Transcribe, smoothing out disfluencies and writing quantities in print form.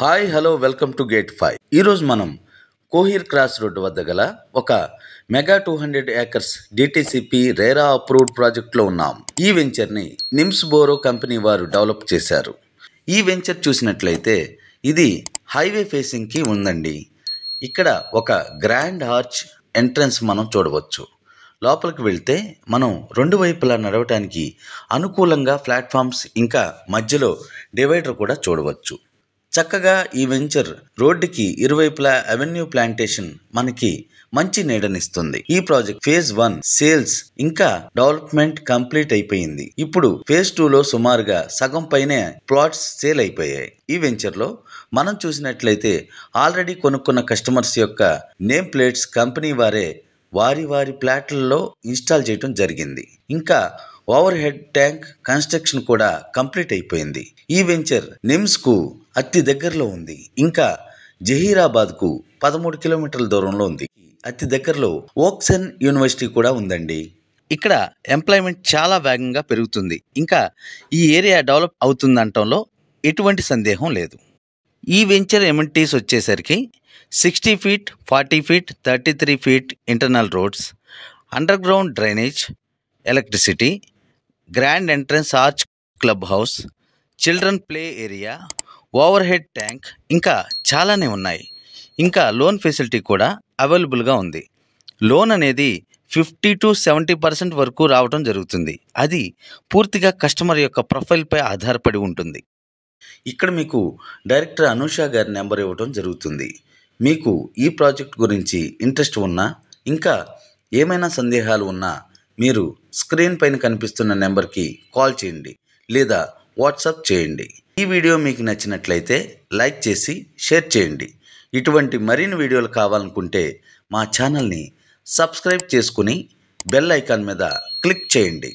Hi hello welcome to gate 5. ఈరోజు మనం Kohir cross road వద్ద గల ఒక mega 200 acres DTCP RERA approved ప్రాజెక్ట్లో ఉన్నాం. ఈ వెంచర్ని నిమ్స్ బోరో కంపెనీ వారు డెవలప్ చేశారు. ఈ వెంచర్ చూసినట్లయితే ఇది హైవే ఫేసింగ్కి ఉందండి. ఇక్కడ ఒక గ్రాండ్ ఆర్చ్ ఎంట్రన్స్ మనం చూడవచ్చు. లోపలికి వెళ్తే మనం రెండు వైపులా నడవటానికి అనుకూలంగా ప్లాట్ఫామ్స్ ఇంకా మధ్యలో డివైడర్ కూడా చూడవచ్చు. చక్కగా ఈ వెంచర్ రోడ్డుకి ఇరువైపులా అవెన్యూ ప్లాంటేషన్ మనకి మంచి నీడనిస్తుంది. ఈ ప్రాజెక్ట్ ఫేజ్ 1 సేల్స్ ఇంకా డెవలప్మెంట్ కంప్లీట్ అయిపోయింది. ఇప్పుడు ఫేజ్ 2లో సుమారుగా సగం పైనే ప్లాట్స్ సేల్ అయిపోయాయి. ఈ వెంచర్ లో మనం చూసినట్లయితే ఆల్రెడీ కొనుక్కున్న కస్టమర్స్ యొక్క నేమ్ ప్లేట్స్ కంపెనీ వారే వారి ప్లాట్లలో ఇన్స్టాల్ చేయడం జరిగింది. ఇంకా ఓవర్ హెడ్ ట్యాంక్ కన్స్ట్రక్షన్ కూడా కంప్లీట్ అయిపోయింది. ఈ వెంచర్ నిమ్స్ కు అతి దగ్గరలో ఉంది. ఇంకా జహీరాబాద్కు 13 కిలోమీటర్ల దూరంలో ఉంది. అతి దగ్గరలో ఓక్సన్ యూనివర్సిటీ కూడా ఉందండి. ఇక్కడ ఎంప్లాయ్మెంట్ చాలా వేగంగా పెరుగుతుంది. ఇంకా ఈ ఏరియా డెవలప్ అవుతుందంటంలో ఎటువంటి సందేహం లేదు. ఈ వెంచర్ ఎమ్యూనిటీస్ వచ్చేసరికి 60 feet, 40 feet, 33 feet internal roads, under ground drainage, electricity, grand entrance arch, club house, children play area, over head tank ఇంకా చాలానే ఉన్నాయి. ఇంకా లోన్ ఫెసిలిటీ కూడా అవైలబుల్గా ఉంది. లోన్ అనేది 50 to 70% వరకు రావడం జరుగుతుంది. అది పూర్తిగా కస్టమర్ యొక్క ప్రొఫైల్పై ఆధారపడి ఉంటుంది. ఇక్కడ మీకు డైరెక్టర్ అనూష గారి నెంబర్ ఇవ్వడం జరుగుతుంది. మీకు ఈ ప్రాజెక్ట్ గురించి ఇంట్రెస్ట్ ఉన్నా ఇంకా ఏమైనా సందేహాలు ఉన్నా మీరు స్క్రీన్ పైన కనిపిస్తున్న నెంబర్కి కాల్ చేయండి లేదా వాట్సాప్ చేయండి. ఈ వీడియో మీకు నచ్చినట్లయితే లైక్ చేసి షేర్ చేయండి. ఇటువంటి మరిన్ని వీడియోలు కావాలనుకుంటే మా ఛానల్ని సబ్స్క్రైబ్ చేసుకుని బెల్ ఐకాన్ మీద క్లిక్ చేయండి.